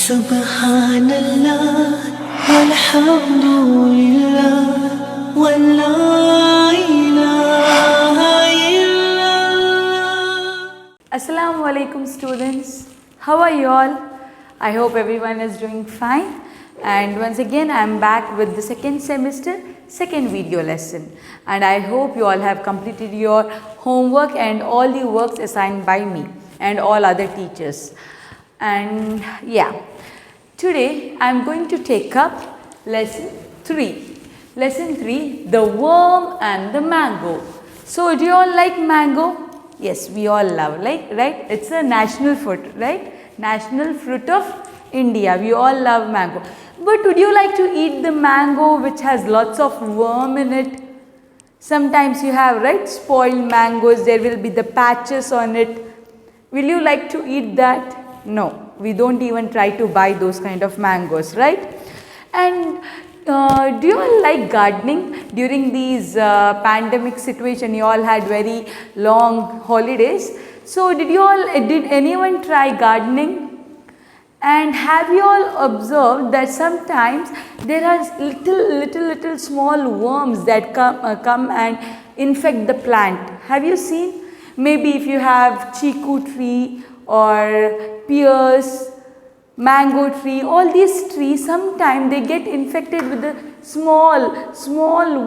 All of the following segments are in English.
Subhanallah, walhamdulillah, wa la ilaha illallah. Assalamu alaikum students. How are you all? I hope everyone is doing fine. And once again I am back with the second semester, second video lesson. And I hope you all have completed your homework and all the works assigned by me and all other teachers. And yeah, today I am going to take up lesson 3. Lesson 3, the worm and the mango. So do you all like mango? Yes, we all love, like, right? It's a national fruit, right? National fruit of India. We all love mango. But would you like to eat the mango which has lots of worm in it? Sometimes you have, right, spoiled mangoes, there will be the patches on it. Will you like to eat that? No, we don't even try to buy those kind of mangoes, right? And do you all like gardening? During these pandemic situation, you all had very long holidays. So did anyone try gardening? And have you all observed that sometimes there are little small worms that come and infect the plant? Have you seen? Maybe if you have chiku tree or pears, mango tree, all these trees, sometimes they get infected with the small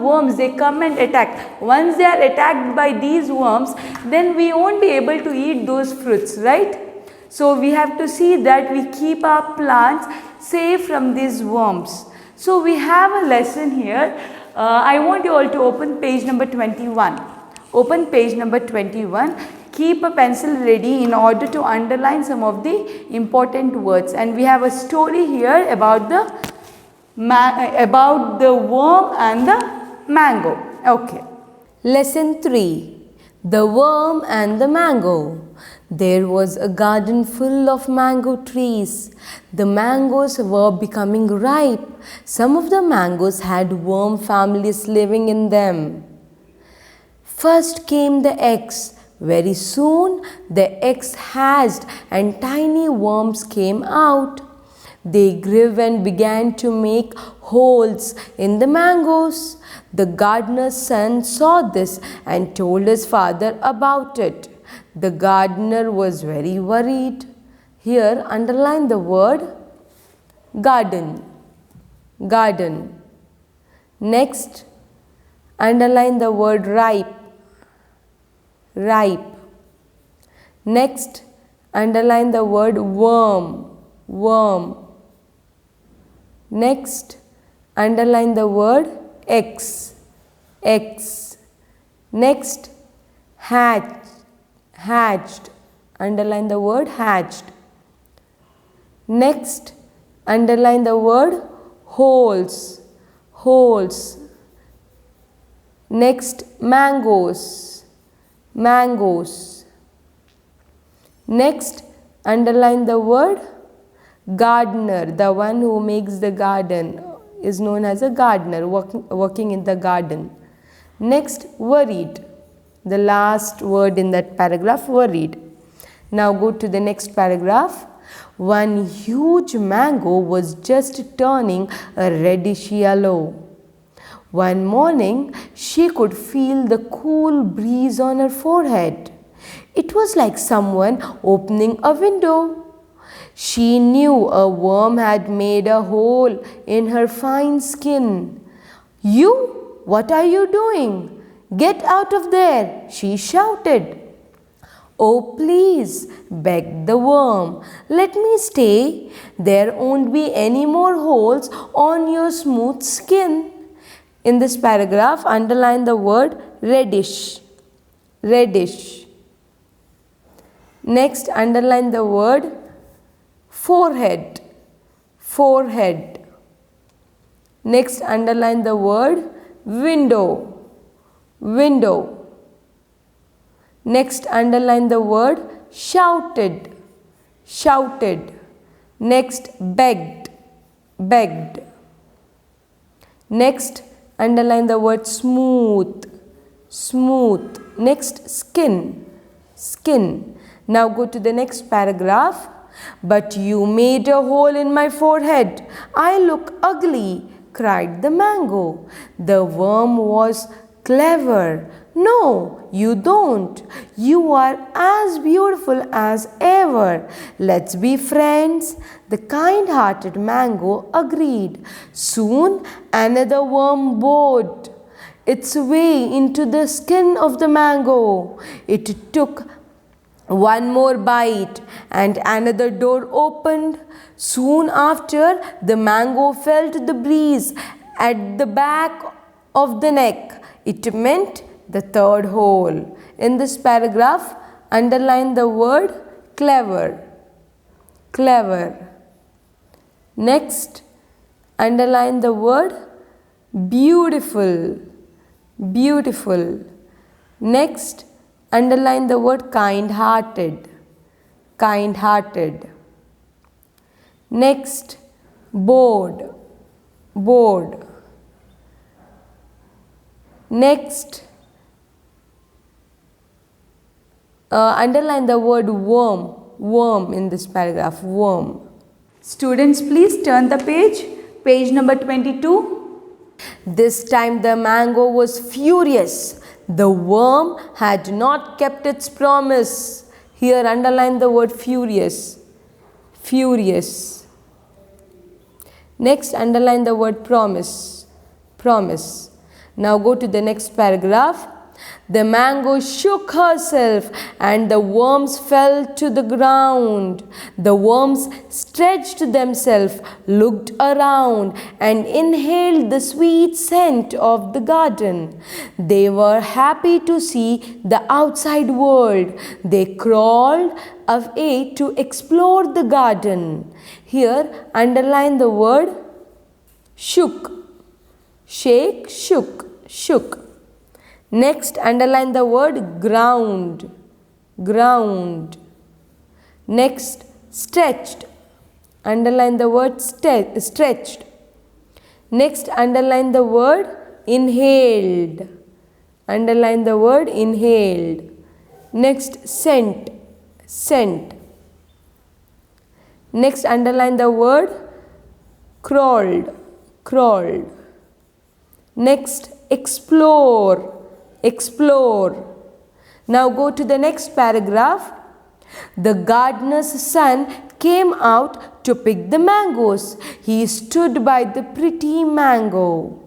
worms. They come and attack. Once they are attacked by these worms, then we won't be able to eat those fruits, right? So we have to see that we keep our plants safe from these worms. So we have a lesson here. I want you all to open page number 21. Open page number 21. Keep a pencil ready in order to underline some of the important words. And we have a story here about the worm and the mango. Okay. Lesson 3. The worm and the mango. There was a garden full of mango trees. The mangoes were becoming ripe. Some of the mangoes had worm families living in them. First came the eggs. Very soon the eggs hatched and tiny worms came out. They grew and began to make holes in the mangoes. The gardener's son saw this and told his father about it. The gardener was very worried. Here underline the word garden. Garden. Next underline the word ripe. Ripe. Next underline the word worm. Worm. Next underline the word eggs. Eggs. Next hatch. Hatched. Underline the word hatched. Next underline the word holes. Holes. Next mangoes. Mangoes. Next underline the word gardener. The one who makes the garden is known as a gardener, working in the garden. Next worried. The last word in that paragraph, worried. Now go to the next paragraph. One huge mango was just turning a reddish yellow. One morning, she could feel the cool breeze on her forehead. It was like someone opening a window. She knew a worm had made a hole in her fine skin. "You, what are you doing? Get out of there," she shouted. "Oh, please," begged the worm, "let me stay. There won't be any more holes on your smooth skin." In this paragraph, underline the word reddish. Reddish. Next, underline the word forehead. Forehead. Next, underline the word window. Window. Next, underline the word shouted. Shouted. Next, begged. Begged. Next, underline the word smooth. Smooth. Next, skin. Skin. Now go to the next paragraph. But you made a hole in my forehead. I look ugly, cried the mango. The worm was clever. No, you don't. You are as beautiful as ever. Let's be friends. The kind-hearted mango agreed. Soon another worm bored its way into the skin of the mango. It took one more bite and another door opened. Soon after, the mango felt the breeze at the back of the neck. It meant the third hole. In this paragraph, underline the word clever. Clever. Next, underline the word beautiful. Beautiful. Next, underline the word kind-hearted. Kind-hearted. Next, bored. Bored. Next, underline the word worm. Worm in this paragraph. Worm. Students, please turn the page. Page number 22. This time the mango was furious. The worm had not kept its promise. Here underline the word furious. Furious. Next underline the word promise. Promise. Now go to the next paragraph. The mango shook herself and the worms fell to the ground. The worms stretched themselves, looked around and inhaled the sweet scent of the garden. They were happy to see the outside world. They crawled away to explore the garden. Here underline the word shook. Shake, shook, shook. Next, underline the word ground. Ground. Next, stretched. Underline the word stretched. Next, underline the word inhaled. Underline the word inhaled. Next, scent. Scent. Next, underline the word crawled. Crawled. Next, explore. Explore. Now go to the next paragraph. The gardener's son came out to pick the mangoes. He stood by the pretty mango.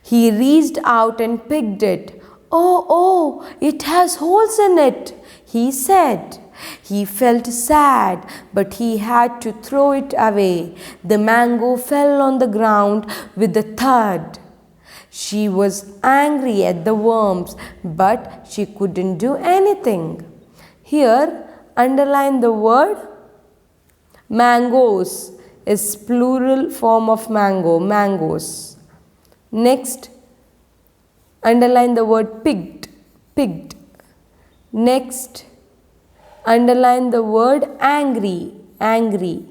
He reached out and picked it. Oh, it has holes in it, he said. He felt sad, but he had to throw it away. The mango fell on the ground with a thud. She was angry at the worms, but she couldn't do anything. Here, underline the word mangoes is plural form of mango, mangoes. Next, underline the word picked, picked. Next, underline the word angry, angry.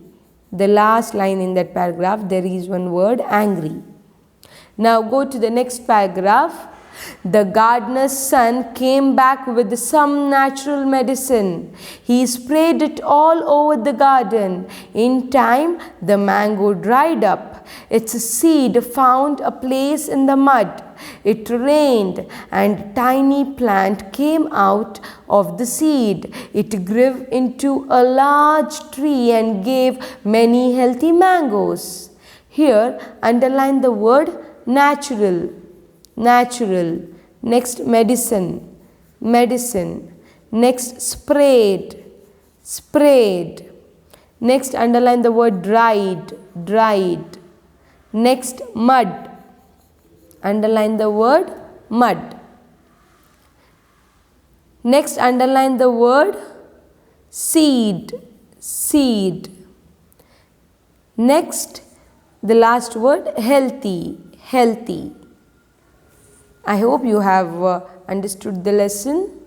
The last line in that paragraph, there is one word angry. Now go to the next paragraph. The gardener's son came back with some natural medicine. He sprayed it all over the garden. In time, the mango dried up. Its seed found a place in the mud. It rained and a tiny plant came out of the seed. It grew into a large tree and gave many healthy mangoes. Here, underline the word natural. Natural. Next, medicine. Medicine. Next, sprayed. Sprayed. Next, underline the word dried. Dried. Next, mud. Underline the word mud. Next, underline the word seed. Seed. Next, the last word healthy. Healthy. I hope you have understood the lesson.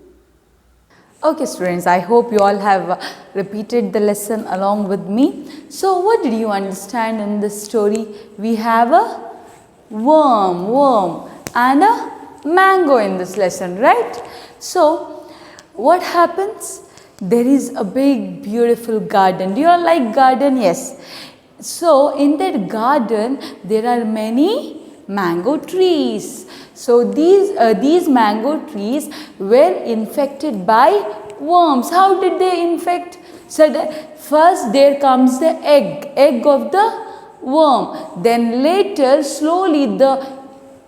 Okay students, I hope you all have repeated the lesson along with me. So what did you understand in this story? We have a worm and a mango in this lesson, right? So what happens? there is a big beautiful garden. Do you all like garden? Yes. So in that garden there are many mango trees. So these mango trees were infected by worms. How did they infect? So first there comes the egg of the worm. Then later slowly the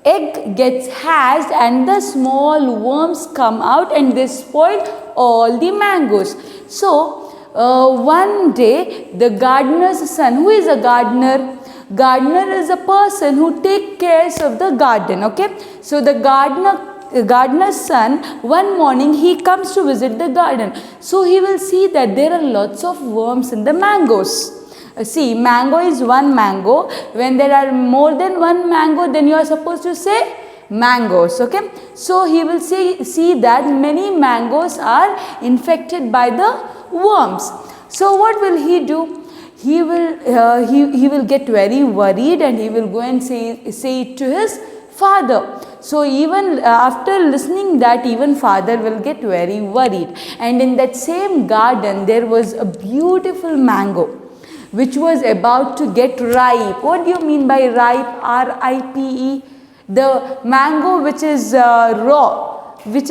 egg gets hatched and the small worms come out and they spoil all the mangoes. So one day the gardener's son, who is a gardener? Gardener is a person who take cares of the garden. Okay, so the gardener's son, one morning he comes to visit the garden. So he will see that there are lots of worms in the mangoes. See, mango is one mango. When there are more than one mango, then you are supposed to say mangoes. Okay, so he will see that many mangoes are infected by the worms. So what will he do? He will get very worried and he will go and say it to his father. So even after listening that, even father will get very worried. And in that same garden there was a beautiful mango which was about to get ripe. What do you mean by ripe? R-I-P-E. The mango which is raw, which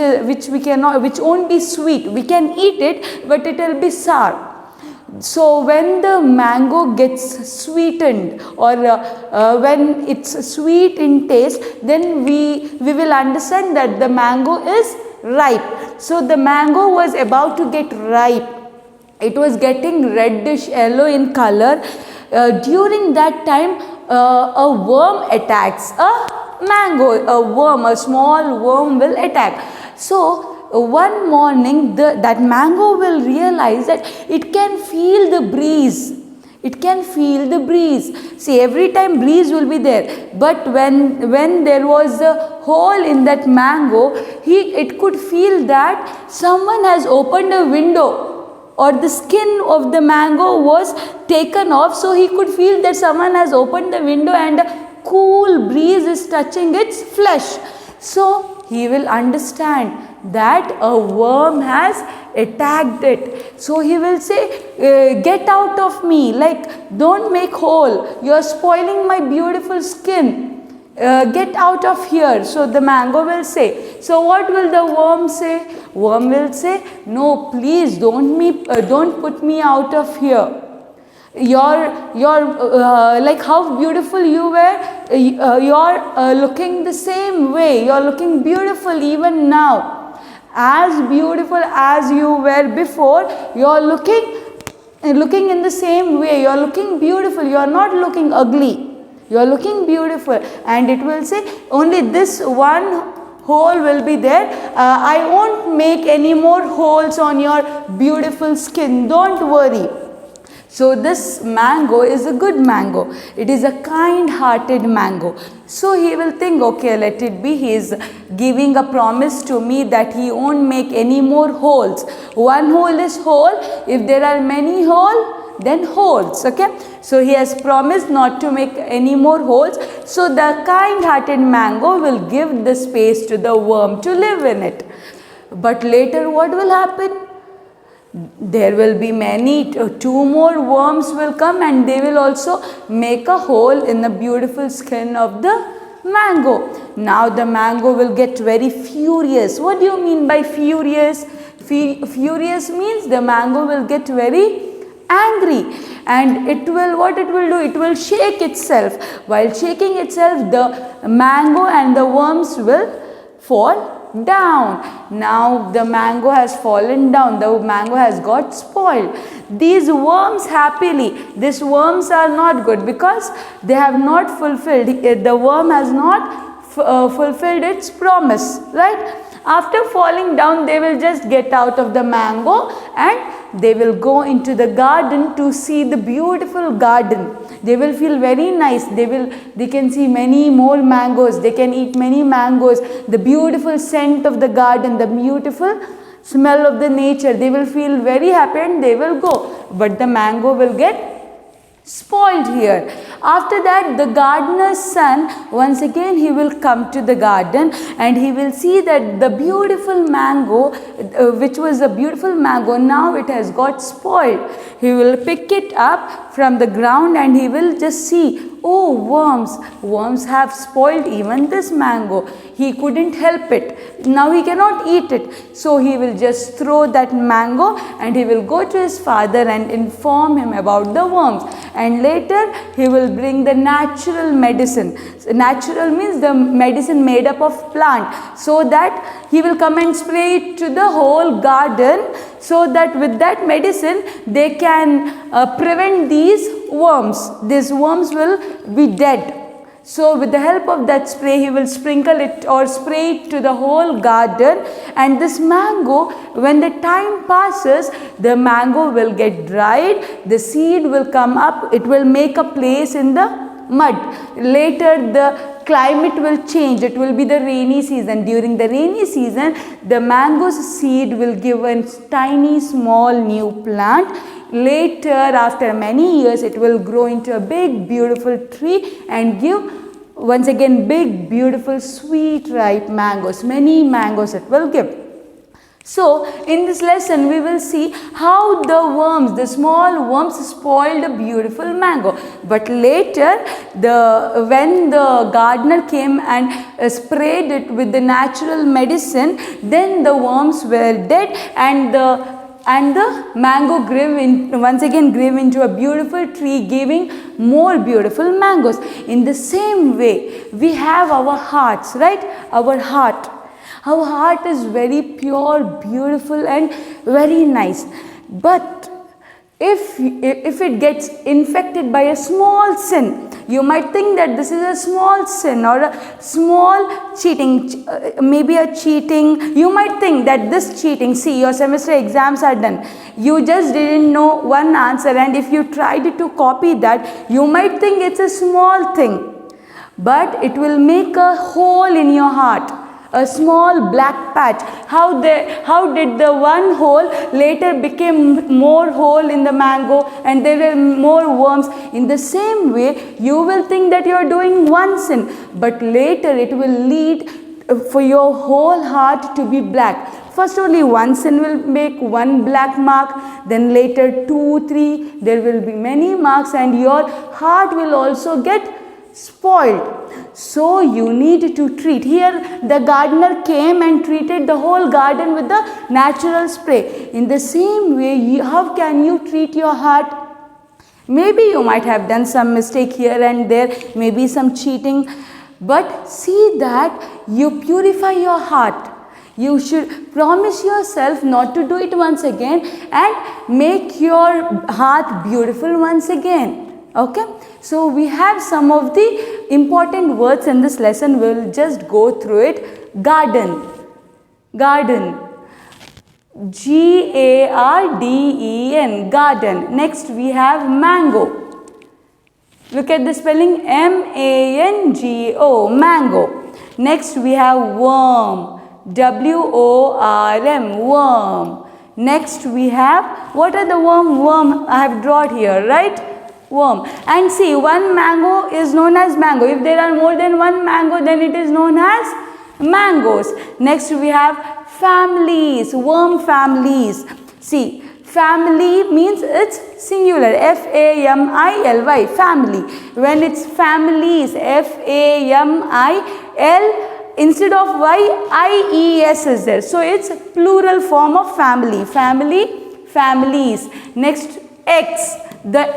won't be sweet. We can eat it, but it will be sour. So when the mango gets sweetened, or when it's sweet in taste, then we will understand that the mango is ripe. So the mango was about to get ripe. It was getting reddish yellow in color. During that time, a worm attacks a mango. A small worm will attack. So one morning that mango will realize that it can feel the breeze. It can feel the breeze. See, every time breeze will be there. But when there was a hole in that mango, it could feel that someone has opened a window, or the skin of the mango was taken off, so he could feel that someone has opened the window and a cool breeze is touching its flesh. So he will understand that a worm has attacked it. So he will say, get out of me, like don't make hole, you are spoiling my beautiful skin. Get out of here. So the mango will say. So what will the worm say? Worm will say, no, please don't put me out of here. You're like how beautiful you were. You're looking the same way. You're looking beautiful even now. As beautiful as you were before, you're looking in the same way. You're looking beautiful. You're not looking ugly. You are looking beautiful. And it will say, only this one hole will be there. I won't make any more holes on your beautiful skin. Don't worry. So this mango is a good mango. It is a kind-hearted mango. So he will think, okay, let it be. He is giving a promise to me that he won't make any more holes. One hole is hole. If there are many holes, then holes. Okay. So he has promised not to make any more holes. So the kind-hearted mango will give the space to the worm to live in it. But later what will happen? There will be two more worms will come and they will also make a hole in the beautiful skin of the mango. Now the mango will get very furious. What do you mean by furious? Furious means the mango will get very angry, and what it will do? It will shake itself. While shaking itself, the mango and the worms will fall down. Now the mango has fallen down. The mango has got spoiled. These worms these worms are not good because they have not fulfilled. The worm has not fulfilled its promise, right? After falling down, they will just get out of the mango and they will go into the garden to see the beautiful garden. They will feel very nice. They can see many more mangoes. They can eat many mangoes. The beautiful scent of the garden, the beautiful smell of the nature. They will feel very happy and they will go. But the mango will get spoiled here. After that, the gardener's son, once again he will come to the garden and he will see that the beautiful mango, which was a beautiful mango, now it has got spoiled. He will pick it up from the ground and he will just see, oh, worms have spoiled even this mango. He couldn't help it. Now he cannot eat it. So he will just throw that mango and he will go to his father and inform him about the worms. And later he will bring the natural medicine. So natural means the medicine made up of plant. So that he will come and spray it to the whole garden, so that with that medicine they can prevent these worms. These worms will be dead. So with the help of that spray, he will sprinkle it or spray it to the whole garden, and this mango, when the time passes, the mango will get dried, the seed will come up, it will make a place in the mud. Later the climate will change, it will be the rainy season. During the rainy season, the mango's seed will give a tiny small new plant. Later, after many years, it will grow into a big beautiful tree and give once again big beautiful sweet ripe mangoes. Many mangoes it will give. So in this lesson we will see how the worms, the small worms, spoiled a beautiful mango. But later when the gardener came and sprayed it with the natural medicine, then the worms were dead and the mango once again grew into a beautiful tree, giving more beautiful mangoes. In the same way, we have our hearts, right? Our heart is very pure, beautiful and very nice. But if it gets infected by a small sin, you might think that this is a small sin or a small cheating, maybe a cheating. You might think that this cheating, see, your semester exams are done. You just didn't know one answer, and if you tried to copy that, you might think it's a small thing. But it will make a hole in your heart. A small black patch. How did the one hole later became more hole in the mango and there were more worms? In the same way, you will think that you are doing one sin, but later it will lead for your whole heart to be black. First only one sin will make one black mark, then later 2, 3, there will be many marks and your heart will also get spoiled. So you need to treat. Here the gardener came and treated the whole garden with the natural spray. In the same way, how can you treat your heart? Maybe you might have done some mistake here and there, maybe some cheating, but see that you purify your heart. You should promise yourself not to do it once again and make your heart beautiful once again. Okay, so we have some of the important words in this lesson. We'll just go through it. Garden, Garden, garden. Next we have mango. Look at the spelling, mango, mango. Next we have worm, worm, worm. Next we have, what are the worm I have drawn here, right? Worm. And see, one mango is known as mango. If there are more than one mango, then it is known as mangoes. Next we have families, worm families. See, family means it's singular, F-A-M-I-L-Y, family. When it's families, F-A-M-I-L, instead of Y, I-E-S is there. So it's plural form of family, families. Next, X. The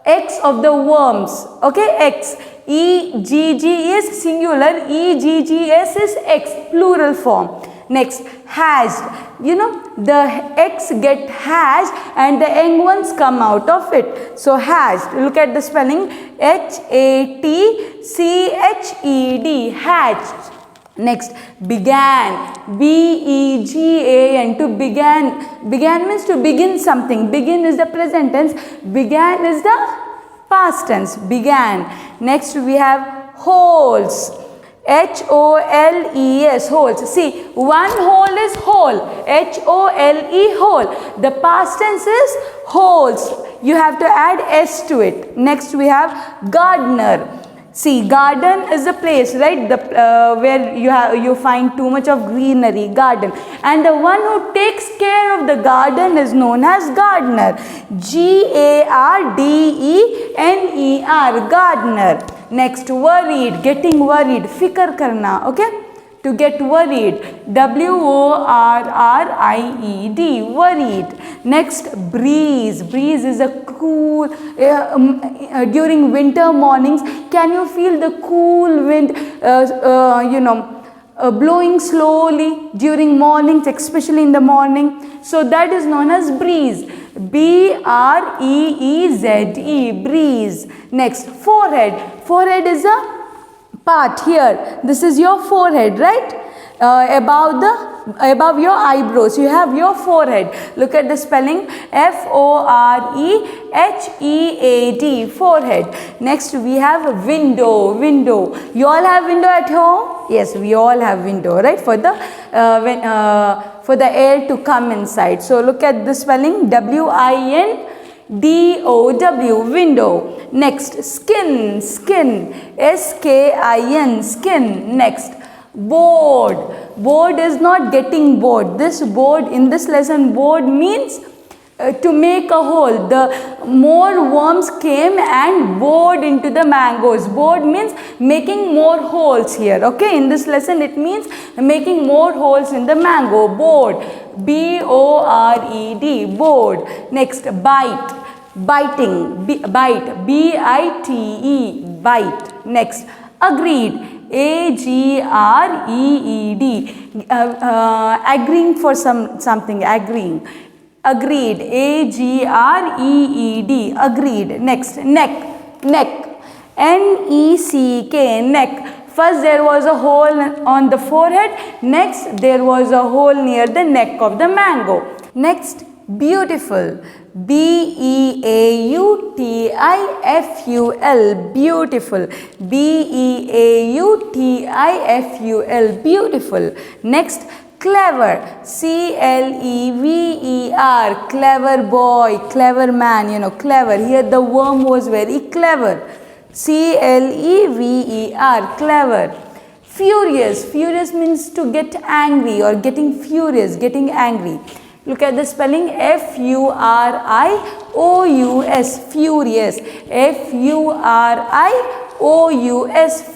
X of the worms, okay, X, E-G-G is singular, E-G-G-S is X, plural form. Next, hatched, you know, the X get hatched and the young ones come out of it. So hatched, look at the spelling, H-A-T-C-H-E-D, hatched. Next, began, B-E-G-A-N, to began means to begin something. Begin is the present tense, began is the past tense, began. Next we have holes, H-O-L-E-S, holes. See, one hole is hole, H-O-L-E, hole. The past tense is holes. you have to add S to it. Next we have gardener. See, garden is a place, right, where you find too much of greenery, garden. And the one who takes care of the garden is known as gardener. Gardener, gardener. Next, worried, getting worried, fikr karna, okay? To get worried, worried, worried. Next, breeze. Breeze is a cool, during winter mornings, can you feel the cool wind, blowing slowly during mornings, especially in the morning? So that is known as breeze. B-R-E-E-Z-E, breeze. Next, forehead. Forehead is a part here. This is your forehead, right? Above your eyebrows, you have your forehead. Look at the spelling, F-O-R-E-H-E-A-D, forehead. Next we have window. Window. You all have window at home? Yes, we all have window, right? For the air to come inside. So look at the spelling, W-I-N-D-O-W, window. Next, skin. Skin, S-K-I-N, skin. Next, board. Board is not getting bored. This board, in this lesson, board means to make a hole. The more worms came and bored into the mangoes. Bored means making more holes here. Okay, in this lesson it means making more holes in the mango. Bored, B-O-R-E-D, bored. Next, bite. Biting, bite, B-I-T-E, bite. Next, agreed, A-G-R-E-E-D, agreeing for something, agreeing. Agreed, A-G-R-E-E-D, agreed. Next, neck, N-E-C-K, neck. First there was a hole on the forehead, next there was a hole near the neck of the mango. Next, beautiful, B-E-A-U-T-I-F-U-L, beautiful, B-E-A-U-T-I-F-U-L, beautiful. Next, clever, C-L-E-V-E-R, clever boy, clever man, clever. Here the worm was very clever, C-L-E-V-E-R, clever. Furious, furious means to get angry or getting furious, getting angry. Look at the spelling, F-U-R-I-O-U-S, furious, F-U-R-I-O-U-S,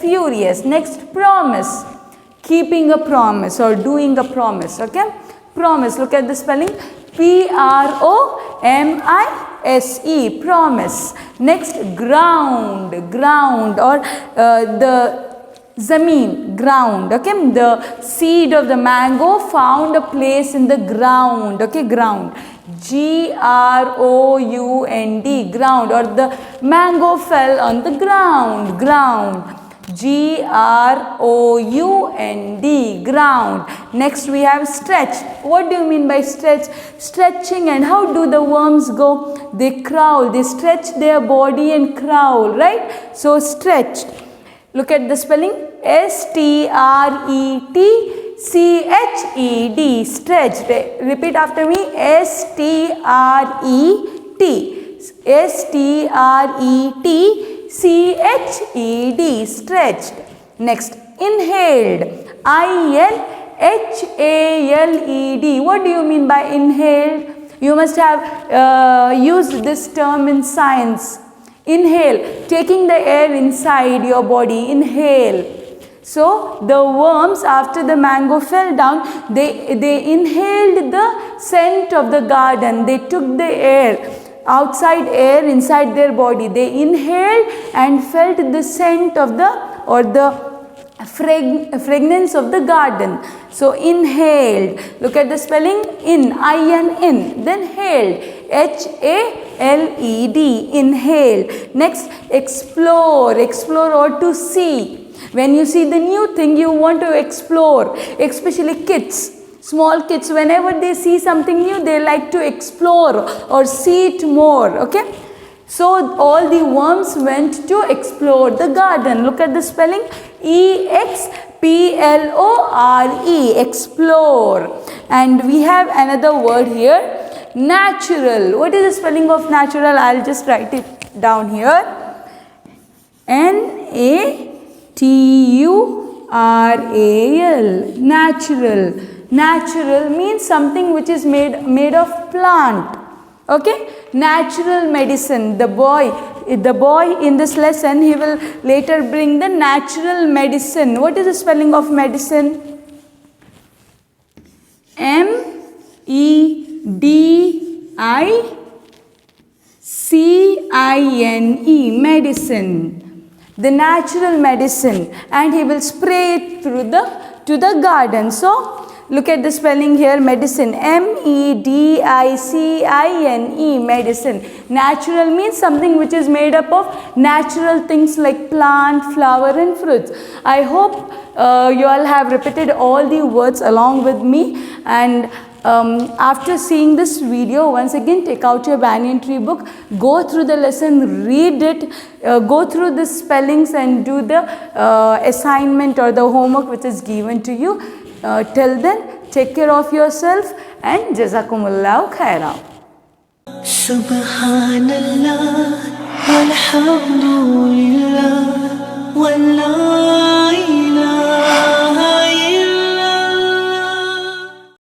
furious. Next, promise, keeping a promise or doing a promise, okay? Promise, look at the spelling, P-R-O-M-I-S-E, promise. Next, ground, or the Zameen, ground, okay? The seed of the mango found a place in the ground, okay? Ground, G-R-O-U-N-D, ground, or the mango fell on the ground, ground, G-R-O-U-N-D, ground. Next we have stretch. What do you mean by stretch? Stretching. And how do the worms go? They crawl, they stretch their body and crawl, right? So stretched. Look at the spelling, S-T-R-E-T-C-H-E-D, stretched. Repeat after me, S-T-R-E-T-C-H-E-D, stretched. Next, inhaled, I-N-H-A-L-E-D. What do you mean by inhaled? You must have used this term in science. Inhale, taking the air inside your body, inhale. So the worms, after the mango fell down, they inhaled the scent of the garden. They took the air, outside air inside their body. They inhaled and felt the scent of the fragrance of the garden. So inhaled. Look at the spelling, in, I-N, in. Then hailed, H-A-L-E-D, inhale. Next, explore, or to see. When you see the new thing, you want to explore, especially kids. Small kids, whenever they see something new, they like to explore or see it more, okay? So all the worms went to explore the garden. Look at the spelling, E-X-P-L-O-R-E, explore. And we have another word here, natural. What is the spelling of natural? I'll just write it down here. Natural. Natural. Natural means something which is made of plant. Okay, natural medicine. The boy in this lesson, he will later bring the natural medicine. What is the spelling of medicine? medicine, medicine. The natural medicine, and he will spray it to the garden. So look at the spelling here, medicine, medicine, medicine. Natural means something which is made up of natural things like plant, flower and fruits. I hope you all have repeated all the words along with me, and after seeing this video, once again take out your banyan tree book, go through the lesson, read it, go through the spellings and do the assignment or the homework which is given to you. Till then, take care of yourself and Jazakumullahu khairan. Subhanallah walhamdulillah.